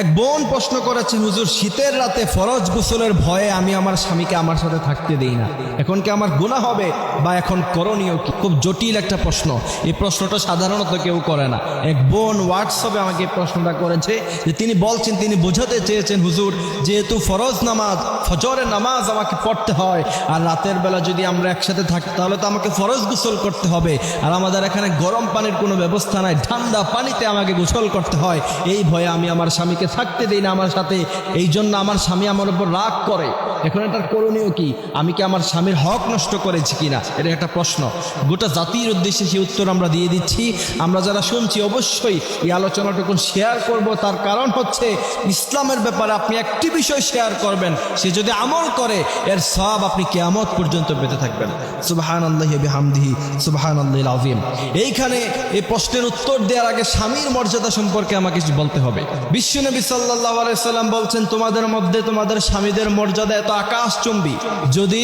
এক বোন প্রশ্ন করেছে, হুজুর শীতের রাতে ফরজ গোসলের ভয়ে আমি আমার স্বামীকে আমার সাথে থাকতে দেই না, এখন কি আমার গুনাহ হবে বা এখন করণীয় কি? খুব জটিল একটা প্রশ্ন। এই প্রশ্নটা সাধারণত কেউ করে না। এক বোন হোয়াটসঅ্যাপে আমাকে প্রশ্নটা করেছে যে তিনি বলছেন, তিনি বোঝাতে চেয়েছেন, হুজুর যেহেতু ফরজ নামাজ ফজরের নামাজ আমাকে পড়তে হয় আর রাতের বেলা যদি আমরা একসাথে থাকি তাহলে তো আমাকে ফরজ গোসল করতে হবে, আর আমাদের এখানে গরম পানির কোনো ব্যবস্থা নাই, ঠান্ডা পানিতে আমাকে গোসল করতে হয়, এই ভয়ে আমি আমার স্বামীকে থাকতে দেই না আমার সাথে, এই জন্য আমার স্বামী আমার উপর রাগ করে। এখন এটার করণীয় কি? আমি কি আমার স্বামীর হক নষ্ট করেছি কিনা? এটা একটা প্রশ্ন। গোটা জাতির উদ্দেশ্যে সেই উত্তর আমরা দিয়ে দিচ্ছি। আমরা যারা শুনছি অবশ্যই এই আলোচনাটুকু শেয়ার করব, তার কারণ হচ্ছে ইসলামের ব্যাপারে আপনি একটি বিষয় শেয়ার করবেন, সে যদি আমল করে এর সব আপনি কিয়ামত পর্যন্ত পেতে থাকবেন। সুবহানাল্লাহি ওয়া বিহামদিহি সুবহানাল্লাহিল আযীম। এইখানে এই প্রশ্নের উত্তর দেওয়ার আগে স্বামীর মর্যাদা সম্পর্কে আমাকে কিছু বলতে হবে। বিশ্বনবী সাল্লাল্লাহু আলাইহি সাল্লাম বলছেন, তোমাদের মধ্যে তোমাদের স্বামীদের মর্যাদা এত আকাশচুম্বী, যদি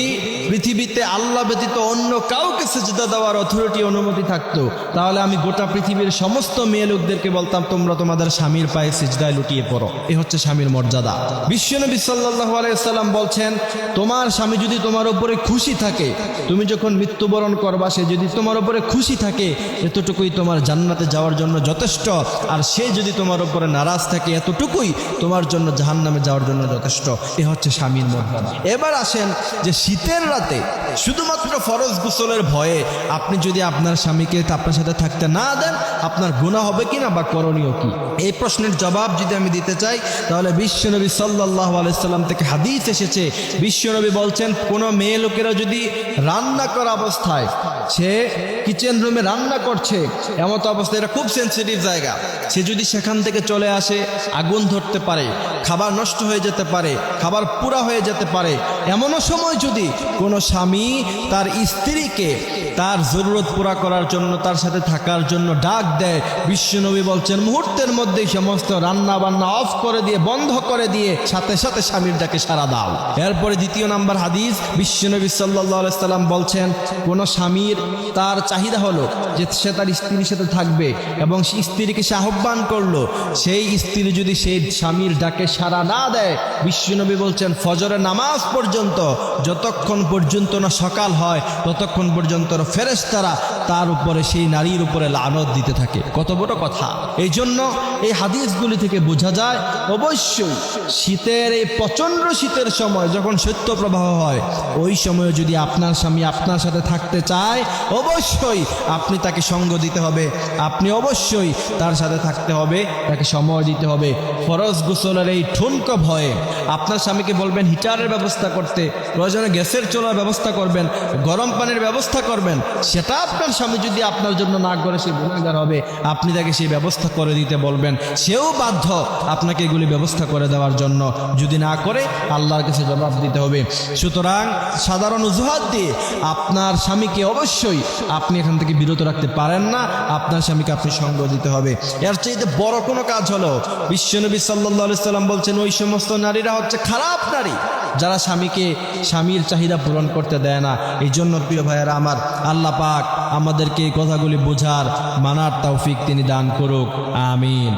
পৃথিবীতে আল্লাহ ব্যতীত অন্য কাউকে সিজদা দেওয়ার অথরিটি অনুমতি থাকতো তাহলে আমি গোটা পৃথিবীর সমস্ত মেয়ে লোকদেরকে বলতাম তোমরা তোমাদের স্বামীর পায়ে সিজদায় লুটিয়ে পড়ো। এ হচ্ছে স্বামীর মর্যাদা। বিশ্বনবী সাল্লাল্লাহু আলাইহি সাল্লাম বলছেন, তোমার স্বামী যদি তোমার উপরে খুশি থাকে, তুমি যখন মৃত্যুবরণ করবা সে যদি তোমার উপরে খুশি থাকে, এতটুকুই তোমার জান্নাতে যাওয়ার জন্য যথেষ্ট, আর সে যদি তোমার উপরে নারাজ থাকে এতটুকুই তোমার জন্য জাহান্নামে যাওয়ার জন্য যথেষ্ট। এ হচ্ছে স্বামীর মর্যাদা। এবার আসেন যে শীতের রাতে শুধুমাত্র ফরজ গোসলের ভয়ে আপনি যদি আপনার স্বামীকে আপনার সাথে থাকতে না দেন, আপনার গুনাহ হবে কিনা বা করণীয় কি? এই প্রশ্নের জবাব যদি আমি দিতে চাই তাহলে বিশ্বনবী সাল্লাল্লাহু আলাইহি সাল্লাম থেকে হাদিস এসেছে, বিশ্বনবী বলছেন, কোনো মেয়ে লোকেরা যদি রান্না করা অবস্থায়, সে কিচেন রুমে রান্না করছে, এমত অবস্থায়, এটা খুব সেন্সিটিভ জায়গা, সে যদি সেখান থেকে চলে আসে আগুন ধরতে পারে, খাবার নষ্ট হয়ে যেতে পারে, খাবার পুরা হয়ে যেতে পারে, এমনও সময় যদি কোনো স্বামী তার স্ত্রীকে তার জরুরত পুরা করার জন্য তার সাথে থাকার জন্য ডাক দেয়, বিশ্বনবী বলছেন মুহূর্তের মধ্যেই সমস্ত রান্না বান্না অফ করে দিয়ে বন্ধ করে দিয়ে সাথে সাথে স্বামীর ডাকে সাড়া দাও। এরপরে দ্বিতীয় নাম্বার হাদিস, বিশ্বনবী সাল্লাল্লাহু আলাইহি সাল্লাম বলছেন, কোন স্বামীর তার চাহিদা হলো যে সে তার স্ত্রীর সাথে থাকবে এবং সেই স্ত্রীকে সে আহ্বান করলো, সেই স্ত্রী যদি সেই স্বামীর ডাকে সাড়া না দেয়, বিশ্বনবী বলছেন ফজরের নামাজ পর্যন্ত, যতক্ষণ পর্যন্ত না সকাল হয় ততক্ষণ পর্যন্ত ফেরেশতারা তার উপরে, সেই নারীর উপরে লানত দিতে থাকে। কত বড় কথা! এই জন্য এই হাদিসগুলি থেকে বোঝা যায় অবশ্যই শীতের, এই প্রচণ্ড শীতের সময় যখন শৈত্যপ্রবাহ হয়, ওই সময়ে যদি আপনার স্বামী আপনার সাথে থাকতে চায়, অবশ্যই আপনি তাকে সঙ্গ দিতে হবে, আপনি অবশ্যই তার সাথে থাকতে হবে, তাকে সময় দিতে হবে। ফরজ গোসলের এই ঠুনকো ভয়ে আপনার স্বামীকে বলবেন হিটারের ব্যবস্থা করতে, প্রয়োজনে গ্যাসের চুলার ব্যবস্থা করবেন, গরম পানির ব্যবস্থা করবেন, সেটা আপনার স্বামী যদি আপনার জন্য না করে সে গুনাহগার হবে, আপনি তাকে সেই ব্যবস্থা করে দিতে বলবেন, সেও বাধ্য আপনাকে এগুলি ব্যবস্থা করে দেওয়ার জন্য। যদি না করে আল্লাহর কাছে জবাব দিতে হবে। সুতরাং সাধারণ অজুহাত দিয়ে আপনার স্বামীকে অবশ্যই আপনি এখান থেকে বিরত রাখতে পারেন না, আপনার স্বামীকে আপনি সঙ্গ দিতে হবে। এর চাইতে বড় কোনো কাজ হলো, বিশ্বনবী সাল্লাল্লাহু আলাইহি সাল্লাম বলছেন, ওই সমস্ত নারীরা হচ্ছে খারাপ নারী যারা স্বামীর চাহিদা পূরণ করতে দেয় না। এই জন্য প্রিয় ভাইয়েরা আমার, আল্লাহ পাক আমাদেরকে এই কথাগুলি বোঝার, মানার তৌফিক তিনি দান করুক। আমিন।